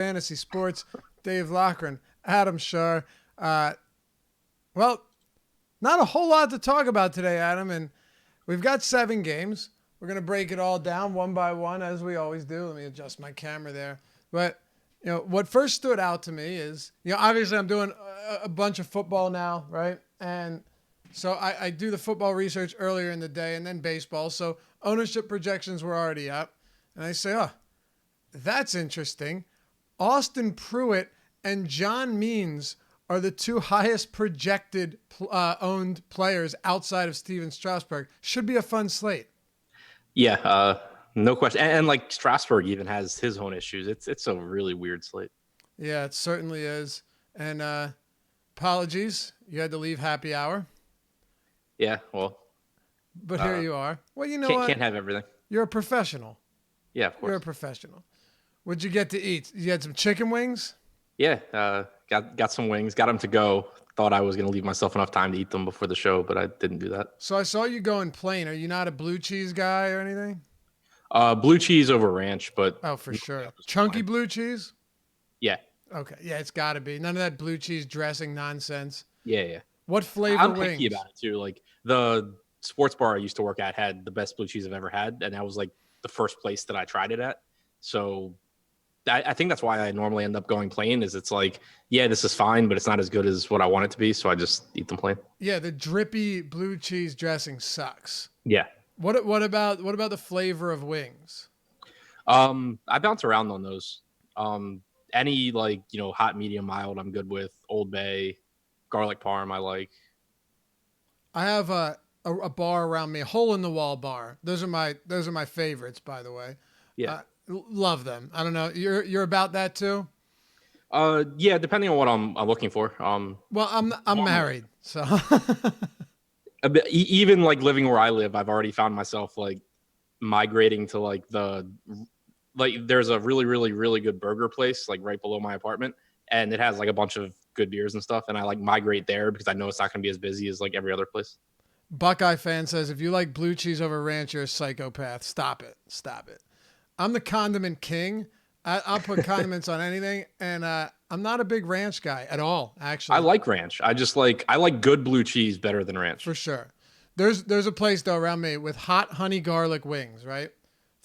Fantasy Sports, Dave Loughran, Adam Shar. Well, not a whole lot to talk about today, Adam, and we've got 7 games. We're going to break it all down one by one, as we always do. Let me adjust my camera there. But, what first stood out to me is, obviously I'm doing a bunch of football now, right? And so I do the football research earlier in the day and then baseball. So ownership projections were already up. And I say, oh, that's interesting. Austin Pruitt and John Means are the 2 highest projected owned players outside of Steven Strasburg. Should be a fun slate. Yeah, no question. And like Strasburg even has his own issues. It's a really weird slate. Yeah, it certainly is. And apologies, you had to leave happy hour. Yeah, well, but here you are. Well, you know can't, what? Can't have everything. You're a professional. Yeah, of course. You're a professional. What'd you get to eat? You had some chicken wings? Yeah, got some wings. Got them to go. Thought I was going to leave myself enough time to eat them before the show, but I didn't do that. So I saw you going plain. Are you not a blue cheese guy or anything? Blue cheese over ranch, but oh, for sure. Chunky blue cheese? Yeah. Okay. Yeah, it's got to be. None of that blue cheese dressing nonsense. Yeah. What flavor I'm wings? picky about it too. Like the sports bar I used to work at had the best blue cheese I've ever had, and that was like the first place that I tried it at. So I think that's why I normally end up going plain. Is it's like, yeah, this is fine, but it's not as good as what I want it to be, so I just eat them plain. Yeah, the drippy blue cheese dressing sucks. Yeah. What about the flavor of wings? I bounce around on those. Any like hot, medium, mild, I'm good with. Old Bay, garlic parm, I like. I have a bar around me, a hole in the wall bar. Those are my favorites, by the way. Yeah. Love them. I don't know. You're about that too? Yeah, depending on what I'm looking for. Well, I'm married, so a bit, even like living where I live, I've already found myself like migrating to like there's a really, really, really good burger place like right below my apartment, and it has like a bunch of good beers and stuff, and I like migrate there because I know it's not going to be as busy as like every other place. Buckeye fan says if you like blue cheese over ranch, you're a psychopath. Stop it. I'm the condiment king. I'll put condiments on anything, and I'm not a big ranch guy at all, actually. I like ranch. I like good blue cheese better than ranch. For sure. There's a place, though, around me with hot honey garlic wings, right?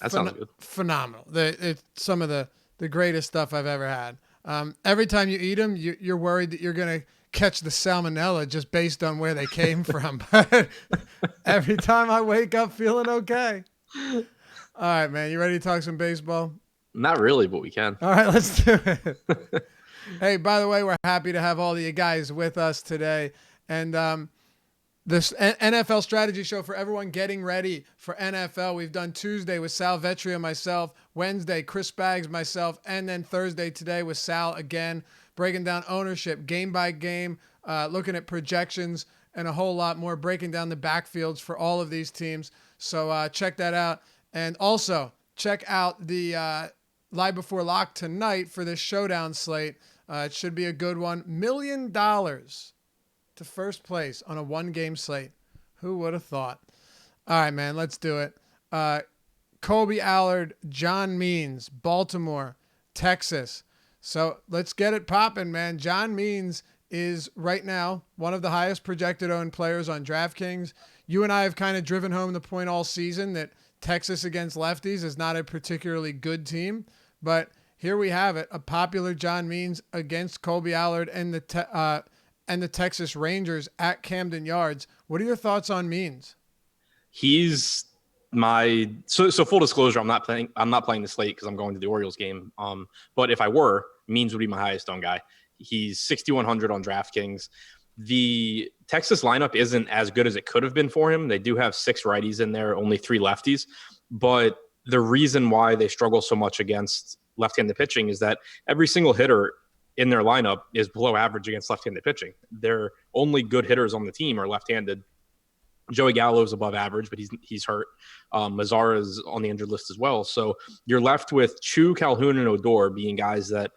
That sounds good. Phenomenal. It's some of the greatest stuff I've ever had. Every time you eat them, you're worried that you're going to catch the salmonella just based on where they came from. But every time I wake up feeling okay. All right, man. You ready to talk some baseball? Not really, but we can. All right, let's do it. Hey, by the way, we're happy to have all of you guys with us today. And this NFL strategy show for everyone getting ready for NFL. We've done Tuesday with Sal Vetria, myself, Wednesday, Chris Baggs, myself, and then Thursday today with Sal again, breaking down ownership game by game, looking at projections, and a whole lot more, breaking down the backfields for all of these teams. So check that out. And also, check out the Live Before Lock tonight for this showdown slate. It should be a good one. $1 million to first place on a 1-game slate. Who would have thought? All right, man, let's do it. Colby Allard, John Means, Baltimore, Texas. So let's get it popping, man. John Means is right now one of the highest projected owned players on DraftKings. You and I have kind of driven home the point all season that Texas against lefties is not a particularly good team, but here we have it. A popular John Means against Colby Allard and the Texas Rangers at Camden Yards. What are your thoughts on Means? He's my so full disclosure. I'm not playing the slate because I'm going to the Orioles game. But if I were, Means would be my highest owned guy. He's 6,100 on DraftKings. The Texas lineup isn't as good as it could have been for him. They do have 6 righties in there, only 3 lefties. But the reason why they struggle so much against left-handed pitching is that every single hitter in their lineup is below average against left-handed pitching. Their only good hitters on the team are left-handed. Joey Gallo's above average, but he's hurt. Mazzara's on the injured list as well. So you're left with Chu, Calhoun, and Odor being guys that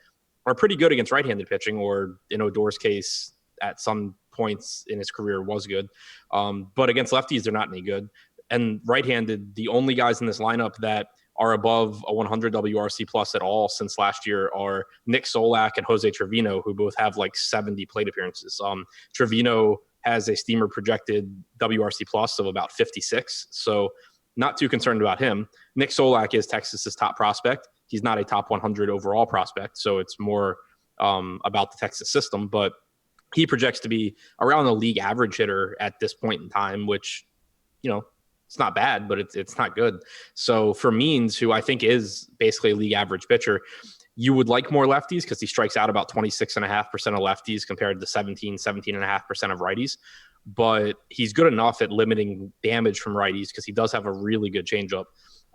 are pretty good against right-handed pitching, or in Odor's case, at some points in his career was good. But against lefties, they're not any good. And right-handed, the only guys in this lineup that are above a 100 WRC plus at all since last year are Nick Solak and Jose Trevino, who both have like 70 plate appearances. Trevino has a steamer projected WRC plus of about 56. So not too concerned about him. Nick Solak is Texas's top prospect. He's not a top 100 overall prospect. So it's more about the Texas system, but he projects to be around a league average hitter at this point in time, which, it's not bad, but it's not good. So for Means, who I think is basically a league average pitcher, you would like more lefties because he strikes out about 26.5% of lefties compared to 17.5% of righties. But he's good enough at limiting damage from righties because he does have a really good changeup.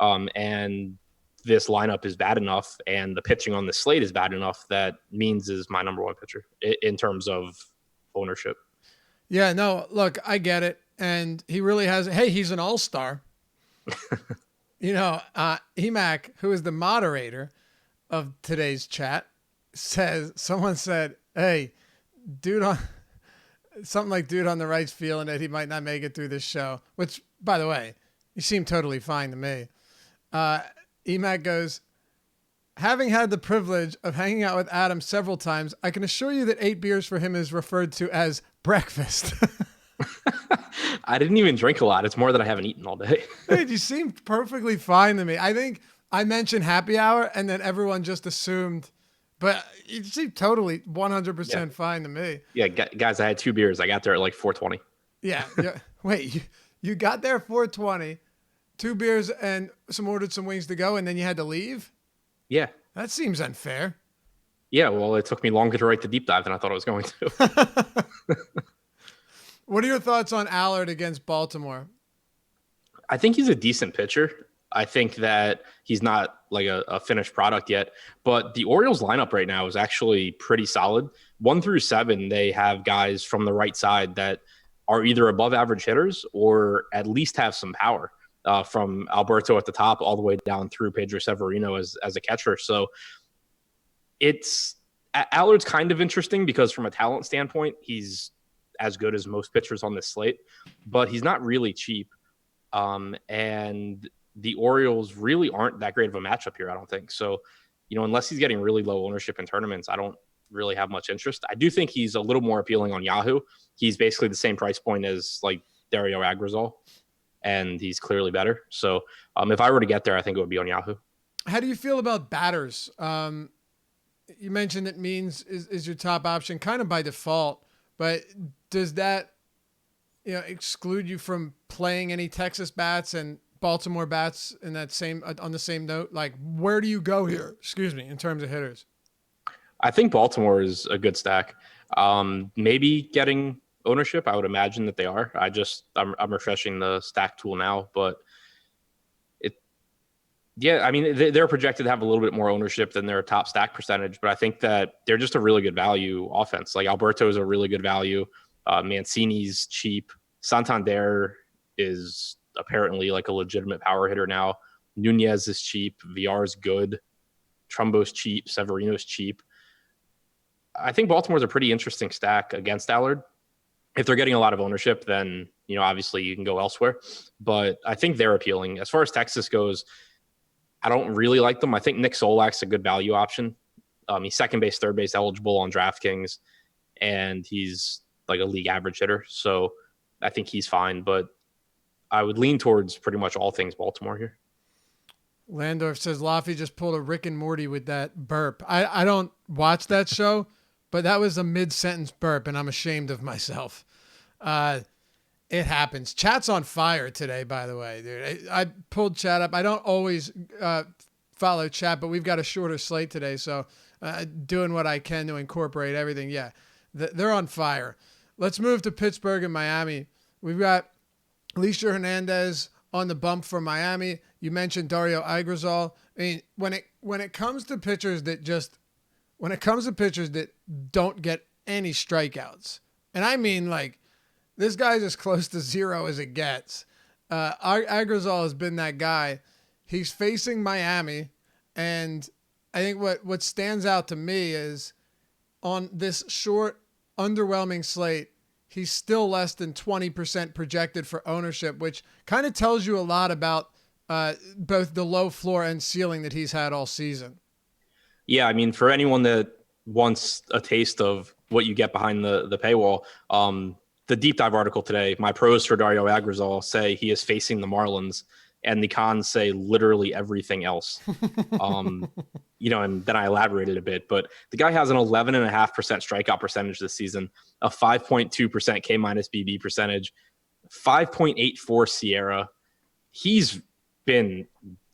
And this lineup is bad enough and the pitching on the slate is bad enough that Means is my number one pitcher in terms of ownership. Yeah, no, look, I get it. And he really has, hey, he's an all-star. EMAC, who is the moderator of today's chat, someone said, hey, dude on the right's feeling that he might not make it through this show, which, by the way, he seemed totally fine to me. EMAC goes, having had the privilege of hanging out with Adam several times, I can assure you that 8 beers for him is referred to as breakfast. I didn't even drink a lot. It's more that I haven't eaten all day. Dude, you seemed perfectly fine to me. I think I mentioned happy hour and then everyone just assumed, but you seemed totally 100% fine to me. Yeah, guys, I had 2 beers. I got there at like 4:20. Yeah. Wait, you got there at 4:20, 2 beers and ordered some wings to go, and then you had to leave? Yeah. That seems unfair. Yeah, well, it took me longer to write the deep dive than I thought I was going to. What are your thoughts on Allard against Baltimore? I think he's a decent pitcher. I think that he's not like a finished product yet, but the Orioles lineup right now is actually pretty solid. 1 through 7, they have guys from the right side that are either above average hitters or at least have some power, from Alberto at the top all the way down through Pedro Severino as a catcher. So Allard's kind of interesting because from a talent standpoint, he's as good as most pitchers on this slate, but he's not really cheap. And the Orioles really aren't that great of a matchup here, I don't think. So, unless he's getting really low ownership in tournaments, I don't really have much interest. I do think he's a little more appealing on Yahoo. He's basically the same price point as like Dario Agrazal, and he's clearly better. So if I were to get there, I think it would be on Yahoo. How do you feel about batters? You mentioned that Means is your top option kind of by default, but does that exclude you from playing any Texas bats and Baltimore bats in that on the same note? Like, where do you go here? Excuse me, in terms of hitters. I think Baltimore is a good stack. Maybe getting ownership. I would imagine that they are. I'm refreshing the stack tool now, but they're projected to have a little bit more ownership than their top stack percentage, but I think that they're just a really good value offense. Like Alberto is a really good value. Mancini's cheap. Santander is apparently like a legitimate power hitter now. Nunez is cheap. Villar's good. Trumbo's cheap. Severino's cheap. I think Baltimore's a pretty interesting stack against Allard. If they're getting a lot of ownership, then, obviously you can go elsewhere. But I think they're appealing. As far as Texas goes, I don't really like them. I think Nick Solak's a good value option. He's second base, third base eligible on DraftKings, and he's like a league average hitter. So I think he's fine, but I would lean towards pretty much all things Baltimore here. Landorf says Laffy just pulled a Rick and Morty with that burp. I don't watch that show, but that was a mid-sentence burp, and I'm ashamed of myself. It happens. Chat's on fire today, by the way, dude. I pulled chat up. I don't always follow chat, but we've got a shorter slate today, so doing what I can to incorporate everything. Yeah, they're on fire. Let's move to Pittsburgh and Miami. We've got Alicia Hernandez on the bump for Miami. You mentioned Dario Agrazal. I mean, when it comes to pitchers that don't get any strikeouts, and I mean like this guy's as close to 0 as it gets. Agrazal has been that guy. He's facing Miami, and I think what stands out to me is on this short, underwhelming slate, he's still less than 20% projected for ownership, which kind of tells you a lot about both the low floor and ceiling that he's had all season. Yeah, I mean, for anyone that wants a taste of what you get behind the paywall, the deep dive article today, my pros for Dario Agrazal say he is facing the Marlins, and the cons say literally everything else. And then I elaborated a bit, but the guy has an 11.5% strikeout percentage this season, a 5.2% K minus BB percentage, 5.84 Sierra. He's been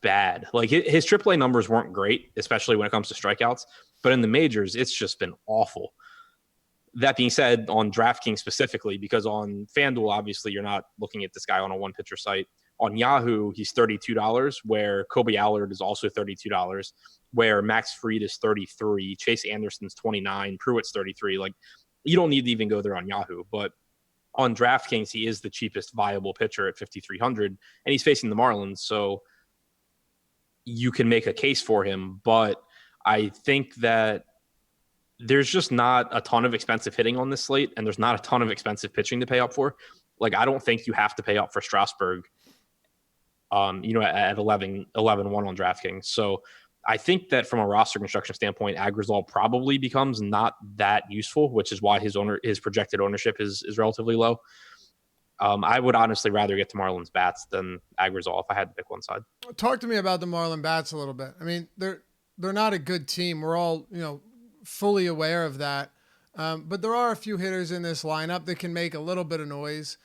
bad. Like his AAA numbers weren't great, especially when it comes to strikeouts, but in the majors, it's just been awful. That being said, on DraftKings specifically, because on FanDuel, obviously you're not looking at this guy on a one pitcher site. On Yahoo, he's $32, where Kobe Allard is also $32, where Max Fried is $33, Chase Anderson's $29, Pruitt's $33. Like, you don't need to even go there on Yahoo, but on DraftKings, he is the cheapest viable pitcher at 5,300, and he's facing the Marlins, so you can make a case for him. But I think that there's just not a ton of expensive hitting on this slate, and there's not a ton of expensive pitching to pay up for. Like, I don't think you have to pay up for Strasburg, at 11-1 on DraftKings. So I think that from a roster construction standpoint, Agrazal probably becomes not that useful, which is why his projected ownership is relatively low. I would honestly rather get to Marlins bats than Agrazal if I had to pick one side. Talk to me about the Marlins bats a little bit. I mean, they're not a good team. We're all, fully aware of that. But there are a few hitters in this lineup that can make a little bit of noise.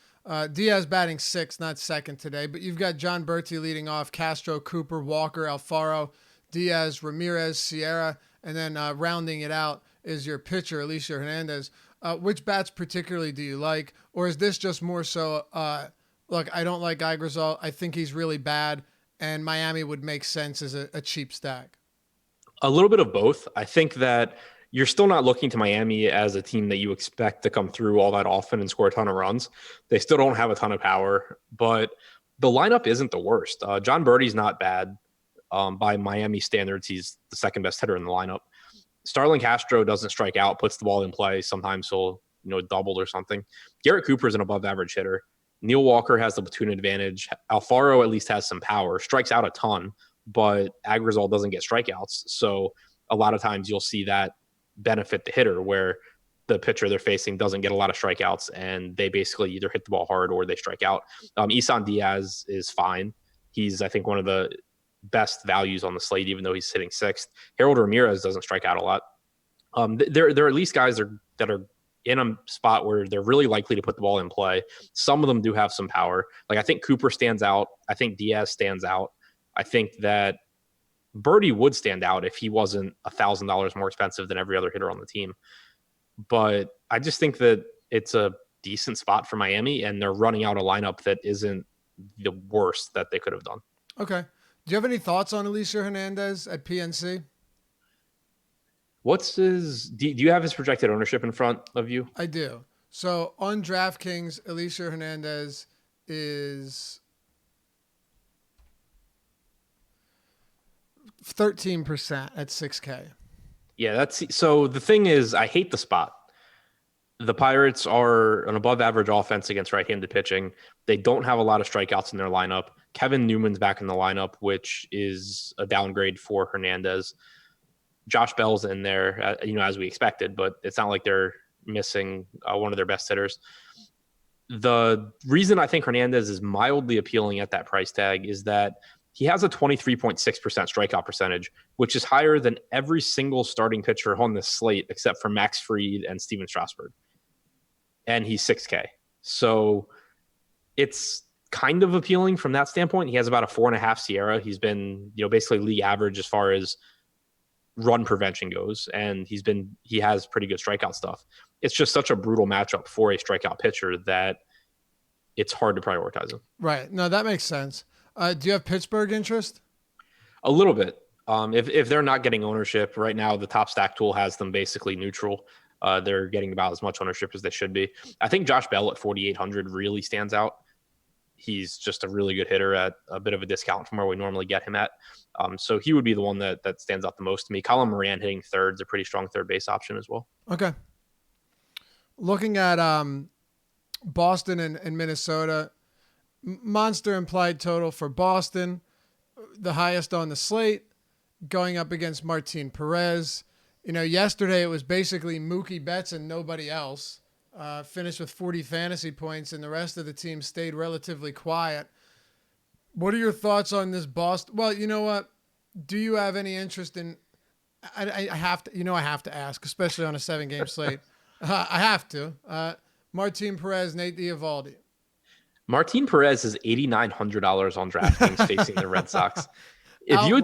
Diaz batting 6th, not 2nd today, but you've got John Berti leading off, Castro, Cooper, Walker, Alfaro, Diaz, Ramirez, Sierra, and then rounding it out is your pitcher, Alicia Hernandez. Which bats particularly do you like? Or is this just more so, look, I don't like Agrazal. I think he's really bad, and Miami would make sense as a cheap stack? A little bit of both. I think that you're still not looking to Miami as a team that you expect to come through all that often and score a ton of runs. They still don't have a ton of power, but the lineup isn't the worst. John Birdie's not bad. By Miami standards, he's the second best hitter in the lineup. Starlin Castro doesn't strike out, puts the ball in play. Sometimes he'll, double or something. Garrett Cooper is an above average hitter. Neil Walker has the platoon advantage. Alfaro at least has some power, strikes out a ton, but Agrazal doesn't get strikeouts. So a lot of times you'll see that benefit the hitter, where the pitcher they're facing doesn't get a lot of strikeouts and they basically either hit the ball hard or they strike out. Isan Diaz is fine. He's, I think, one of the best values on the slate, even though he's sitting 6th. Harold Ramirez doesn't strike out a lot. There are at least guys that are in a spot where they're really likely to put the ball in play. Some of them do have some power. Like, I think Cooper stands out. I think Diaz stands out. I think that Birdie would stand out if he wasn't $1,000 more expensive than every other hitter on the team. But I just think that it's a decent spot for Miami, and they're running out a lineup that isn't the worst that they could have done. Okay. Do you have any thoughts on Alicia Hernandez at PNC? Do you have his projected ownership in front of you? I do. So on DraftKings, Alicia Hernandez is 13% at 6K. Yeah, so the thing is, I hate the spot. The Pirates are an above average offense against right-handed pitching. They don't have a lot of strikeouts in their lineup. Kevin Newman's back in the lineup, which is a downgrade for Hernandez. Josh Bell's in there, as we expected, but it's not like they're missing one of their best hitters. The reason I think Hernandez is mildly appealing at that price tag is that he has a 23.6% strikeout percentage, which is higher than every single starting pitcher on this slate except for Max Fried and Steven Strasburg. And he's 6K. So it's kind of appealing from that standpoint. He has about a 4.5 Sierra. He's been, basically league average as far as run prevention goes, and he has pretty good strikeout stuff. It's just such a brutal matchup for a strikeout pitcher that it's hard to prioritize him. Right. No, that makes sense. Do you have Pittsburgh interest? A little bit. If they're not getting ownership right now, the top stack tool has them basically neutral. They're getting about as much ownership as they should be. I think Josh Bell at 4,800 really stands out. He's just a really good hitter at a bit of a discount from where we normally get him at. So he would be the one that stands out the most to me. Colin Moran hitting 3rd is a pretty strong third base option as well. Okay. Looking at Boston and Minnesota, monster implied total for Boston, the highest on the slate, going up against Martin Perez. Yesterday it was basically Mookie Betts and nobody else. Finished with 40 fantasy points, and the rest of the team stayed relatively quiet. What are your thoughts on this Boston? Well, you know what? Do you have any interest in? I have to. I have to ask, especially on a 7-game slate. I have to. Martin Perez, Nate Eovaldi. Martin Perez is $8,900 on DraftKings facing the Red Sox. If you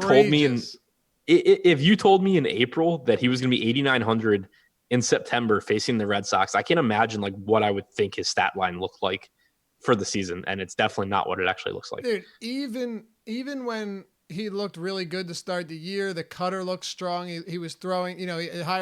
told me in April that he was going to be 8,900 in September facing the Red Sox, I can't imagine like what I would think his stat line looked like for the season, and it's definitely not what it actually looks like. Dude, even when he looked really good to start the year, the cutter looked strong. He was throwing, higher